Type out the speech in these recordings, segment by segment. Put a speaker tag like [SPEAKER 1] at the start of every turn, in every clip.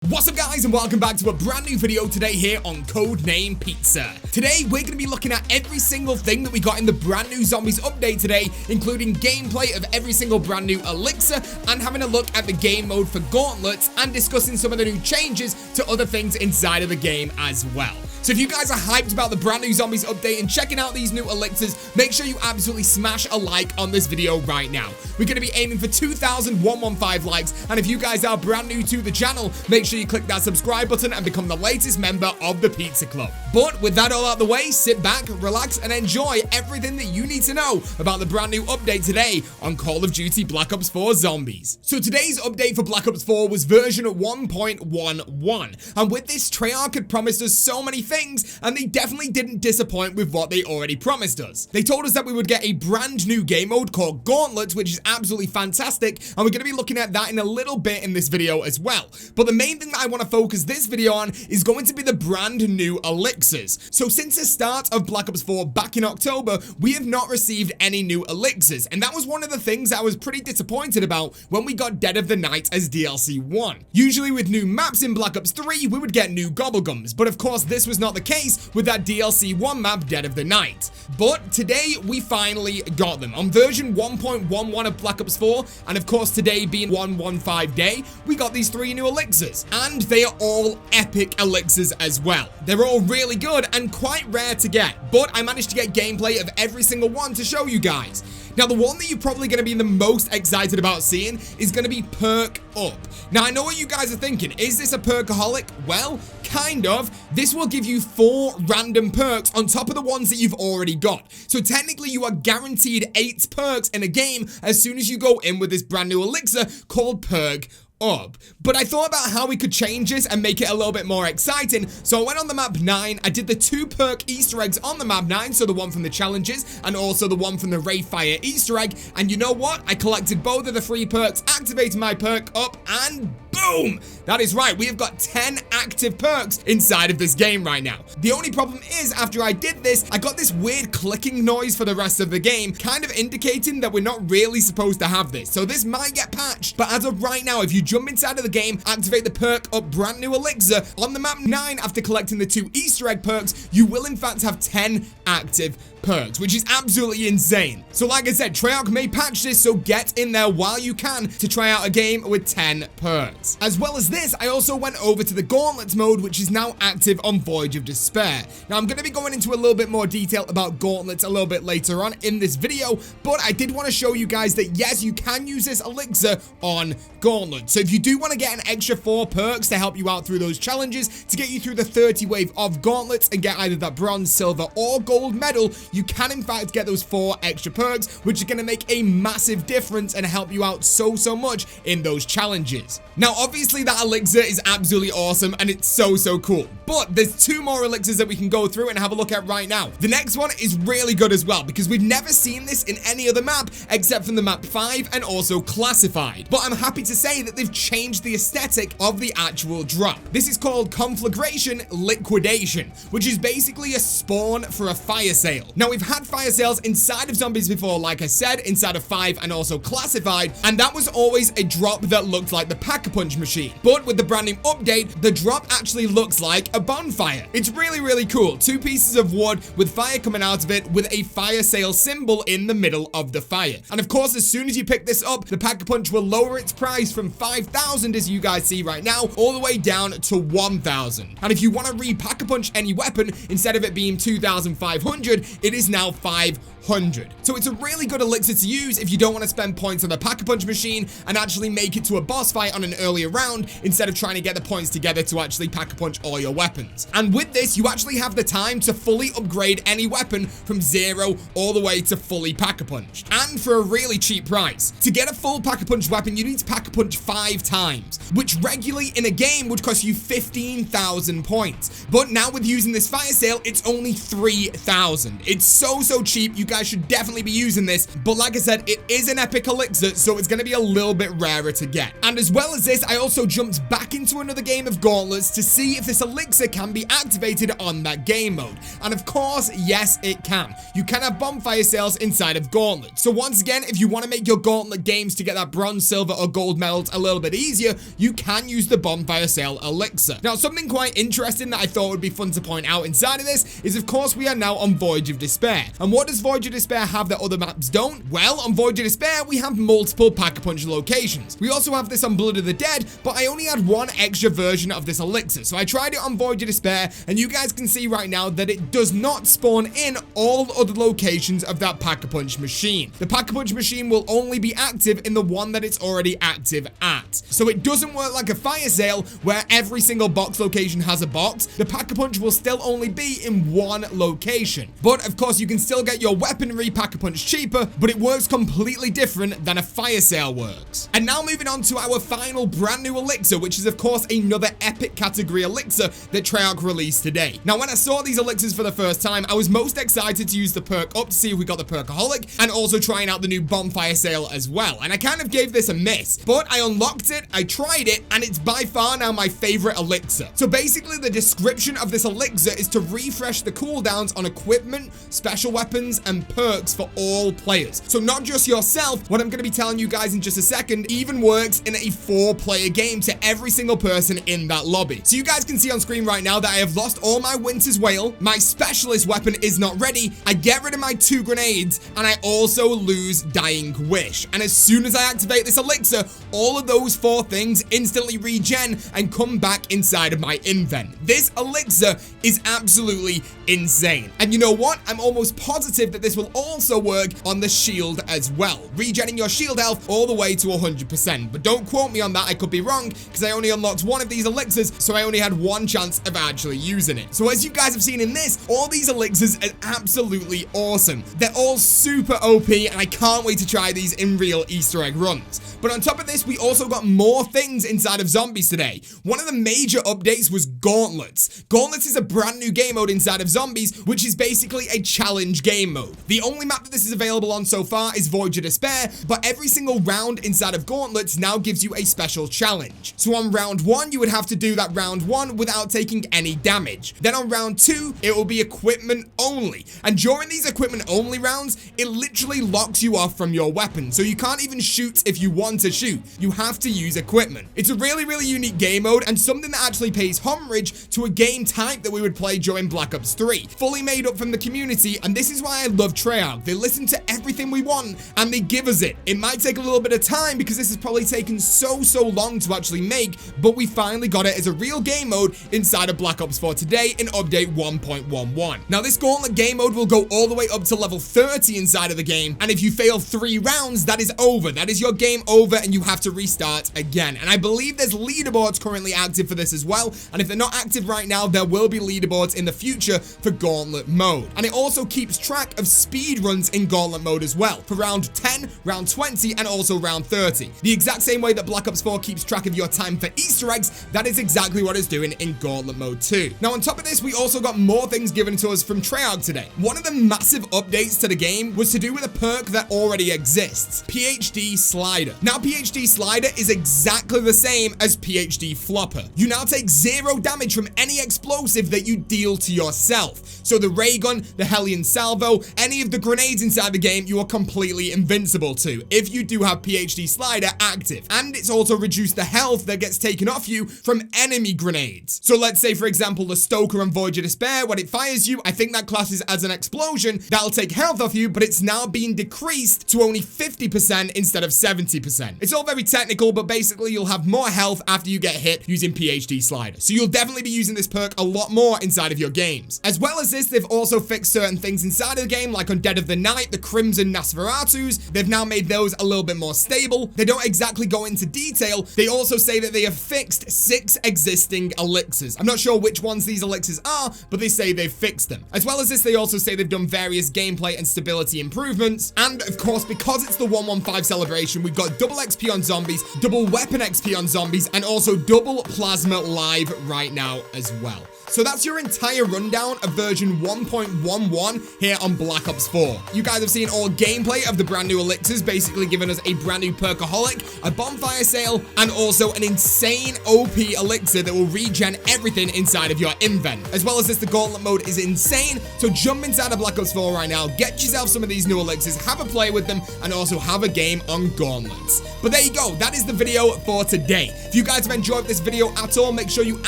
[SPEAKER 1] What's up guys, and welcome back to a brand new video today here on Codename Pizza. Today we're going to be looking at every single thing that we got in the brand new Zombies update today, including gameplay of every single brand new Elixir, and having a look at the game mode for Gauntlets, and discussing some of the new changes to other things inside of the game as well. So if you guys are hyped about the brand new Zombies update and checking out these new Elixirs, make sure you absolutely smash a like on this video right now. We're going to be aiming for 2,115 likes, and if you guys are brand new to the channel, make sure you click that subscribe button and become the latest member of the Pizza Club. But with that all out of the way, sit back, relax, and enjoy everything that you need to know about the brand new update today on Call of Duty Black Ops 4 Zombies. So today's update for Black Ops 4 was version 1.11, and with this, Treyarch had promised us so many things, and they definitely didn't disappoint with what they already promised us. They told us that we would get a brand new game mode called Gauntlets, which is absolutely fantastic, and we're going to be looking at that in a little bit in this video as well. But the main thing that I want to focus this video on is going to be the brand new Elixirs. So since the start of Black Ops 4 back in October, we have not received any new Elixirs, and that was one of the things that I was pretty disappointed about when we got Dead of the Night as DLC 1. Usually with new maps in Black Ops 3, we would get new Gobblegums, but of course this was not the case with that DLC 1 map, Dead of the Night. But today we finally got them. On version 1.11 of Black Ops 4, and of course today being 115 day, we got these 3 new Elixirs, and they are all epic Elixirs as well. They're all really good and quite rare to get, but I managed to get gameplay of every single one to show you guys. Now, the one that you're probably going to be the most excited about seeing is going to be Perk Up. Now, I know what you guys are thinking. Is this a Perkaholic? Well, kind of. This will give you 4 random perks on top of the ones that you've already got. So technically, you are guaranteed 8 perks in a game as soon as you go in with this brand new Elixir called Perk Up. But I thought about how we could change this and make it a little bit more exciting, so I went on the map 9, I did the 2 perk Easter eggs on the map 9, so the one from the challenges and also the one from the Ray Fire Easter egg, and you know what? I collected both of the 3 perks, activated my Perk Up, and boom! That is right, we have got 10 active perks inside of this game right now. The only problem is, after I did this, I got this weird clicking noise for the rest of the game, kind of indicating that we're not really supposed to have this, so this might get patched, but as of right now, if you jump inside of the game, activate the Perk Up brand new Elixir on the map 9 after collecting the 2 Easter egg perks, you will in fact have 10 active perks, which is absolutely insane. So like I said, Treyarch may patch this, so get in there while you can to try out a game with 10 perks. As well as this, I also went over to the Gauntlet Mode, which is now active on Voyager Despair. Now, I'm going to be going into a little bit more detail about Gauntlets a little bit later on in this video, but I did want to show you guys that yes, you can use this Elixir on Gauntlet. So if you do want to get an extra 4 perks to help you out through those challenges, to get you through the 30 wave of Gauntlets and get either that bronze, silver, or gold medal, you can in fact get those 4 extra perks, which are going to make a massive difference and help you out so much in those challenges. Now, obviously that Elixir is absolutely awesome and it's so cool, but there's 2 more Elixirs that we can go through and have a look at right now. The next one is really good as well, because we've never seen this in any other map except from the map 5 and also Classified, but I'm happy to say that they've changed the aesthetic of the actual drop. This is called Conflagration Liquidation, which is basically a spawn for a fire sale. Now, we've had fire sales inside of Zombies before, like I said, inside of 5 and also Classified, and that was always a drop that looked like the Pack-a-Punch machine. But with the brand new update, the drop actually looks like a bonfire. It's really cool. 2 pieces of wood with fire coming out of it with a fire sale symbol in the middle of the fire. And of course, as soon as you pick this up, the Pack-a-Punch will lower its price from 5,000, as you guys see right now, all the way down to 1,000. And if you want to re-Pack-a-Punch any weapon, instead of it being 2,500, it is now 500. So it's a really good Elixir to use if you don't want to spend points on the Pack-a-Punch machine and actually make it to a boss fight on an earlier round instead of trying to get the points together to actually Pack-a-Punch all your weapons. And with this, you actually have the time to fully upgrade any weapon from 0 all the way to fully Pack-a-Punched, and for a really cheap price. To get a full Pack-a-Punch weapon, you need to Pack-a-Punch 5 times, which regularly in a game would cost you 15,000 points. But now with using this fire sale, it's only 3,000. It's so cheap. You guys should definitely be using this, but like I said, it is an epic Elixir, so it's going to be a little bit rarer to get. And as well as this, I also jumped back into another game of Gauntlets to see if this Elixir can be activated on that game mode. And of course, yes, it can. You can have bonfire sales inside of Gauntlet. So once again, if you want to make your Gauntlet games to get that bronze, silver, or gold medals a little little bit easier, you can use the bonfire sale elixir. Now, something quite interesting that I thought would be fun to point out inside of this is, of course, we are now on Voyager Despair. And what does Voyager Despair have that other maps don't? Well, on Voyager Despair, we have multiple Pack-a-Punch locations. We also have this on Blood of the Dead, but I only had one extra version of this elixir. So I tried it on Voyager Despair, and you guys can see right now that it does not spawn in all other locations of that Pack-a-Punch machine. The Pack-a-Punch machine will only be active in the one that it's already active at. So it doesn't work like a fire sale where every single box location has a box. The Pack-a-Punch will still only be in one location. But of course, you can still get your weaponry Pack-a-Punch cheaper, but it works completely different than a fire sale works. And now moving on to our final brand new elixir, which is of course another epic category elixir that Treyarch released today. Now, when I saw these elixirs for the first time, I was most excited to use the perk up to see if we got the Perkaholic, and also trying out the new bonfire sale as well. And I kind of gave this a miss, but I unlocked it, I tried it, and it's by far now my favorite elixir. So basically, the description of this elixir is to refresh the cooldowns on equipment, special weapons, and perks for all players. So not just yourself, what I'm going to be telling you guys in just a second even works in a 4-player game to every single person in that lobby. So you guys can see on screen right now that I have lost all my Winter's Wail, my specialist weapon is not ready, I get rid of my 2 grenades, and I also lose Dying Wish. And as soon as I activate this elixir, all of those 4 things instantly regen and come back inside of my invent. This elixir is absolutely insane. And you know what? I'm almost positive that this will also work on the shield as well, regenning your shield health all the way to 100%. But don't quote me on that, I could be wrong, because I only unlocked one of these elixirs, so I only had one chance of actually using it. So as you guys have seen in this, all these elixirs are absolutely awesome. They're all super OP, and I can't wait to try these in real Easter egg runs. But on top of this, we also got more things inside of Zombies today. One of the major updates was Gauntlets. Gauntlets is a brand new game mode inside of Zombies, which is basically a challenge game mode. The only map that this is available on so far is Voyager Despair, but every single round inside of Gauntlets now gives you a special challenge. So on round 1, you would have to do that round 1 without taking any damage. Then on round 2, it will be equipment only. And during these equipment only rounds, it literally locks you off from your weapon. So you can't even shoot if you want to shoot. You have to use equipment. It's a really, really unique game mode and something that actually pays homage to a game type that we would play during Black Ops 3. Fully made up from the community, and this is why I love Treyarch. They listen to everything we want and they give us it. It might take a little bit of time because this has probably taken so long to actually make, but we finally got it as a real game mode inside of Black Ops 4 today in update 1.11. Now this Gauntlet game mode will go all the way up to level 30 inside of the game, and if you fail 3 rounds, that is over. That is your game over and you have to restart again. And I believe there's leaderboards currently active for this as well, and if they're not active right now, there will be leaderboards in the future for Gauntlet mode. And it also keeps track of speed runs in Gauntlet mode as well, for round 10, round 20, and also round 30. The exact same way that Black Ops 4 keeps track of your time for Easter eggs, that is exactly what it's doing in Gauntlet mode too. Now on top of this, we also got more things given to us from Treyarch today. One of the massive updates to the game was to do with a perk that already exists, PhD Slider. Now PhD Slider is exactly the same as PhD Flopper. You now take 0 damage from any explosive that you deal to yourself. So the ray gun, the Hellion Salvo, any of the grenades inside the game, you are completely invincible to if you do have PhD Slider active. And it's also reduced the health that gets taken off you from enemy grenades. So let's say, for example, the Stoker on Voyager Despair, when it fires you, I think that classes as an explosion, that'll take health off you, but it's now being decreased to only 50% instead of 70%. It's all very technical, but basically you'll have more health after you get hit using PhD Slider. So you'll definitely be using this perk a lot more inside of your games. As well as this, they've also fixed certain things inside of the game, like on Dead of the Night, the Crimson Nosferatus. They've now made those a little bit more stable. They don't exactly go into detail. They also say that they have fixed 6 existing elixirs. I'm not sure which ones these elixirs are, but they say they've fixed them. As well as this, they also say they've done various gameplay and stability improvements. And of course, because it's the 115 celebration, we've got double XP on zombies, double weapon XP on zombies, and also double plasma live right now as well. So that's your entire rundown out of version 1.11 here on Black Ops 4. You guys have seen all gameplay of the brand new Elixirs, basically giving us a brand new Perkaholic, a bonfire sail, and also an insane OP elixir that will regen everything inside of your invent. As well as this, the Gauntlet Mode is insane, so jump inside of Black Ops 4 right now, get yourself some of these new elixirs, have a play with them, and also have a game on Gauntlets. But there you go, that is the video for today. If you guys have enjoyed this video at all, make sure you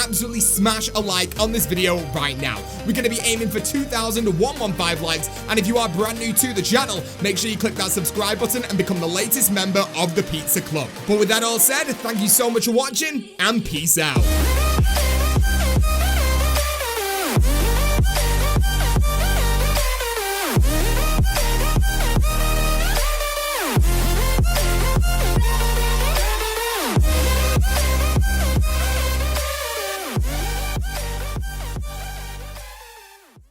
[SPEAKER 1] absolutely smash a like on this video right now. We're going to be aiming for 2,115 likes, and if you are brand new to the channel, make sure you click that subscribe button and become the latest member of the Pizza Club. But with that all said, thank you so much for watching, and peace out.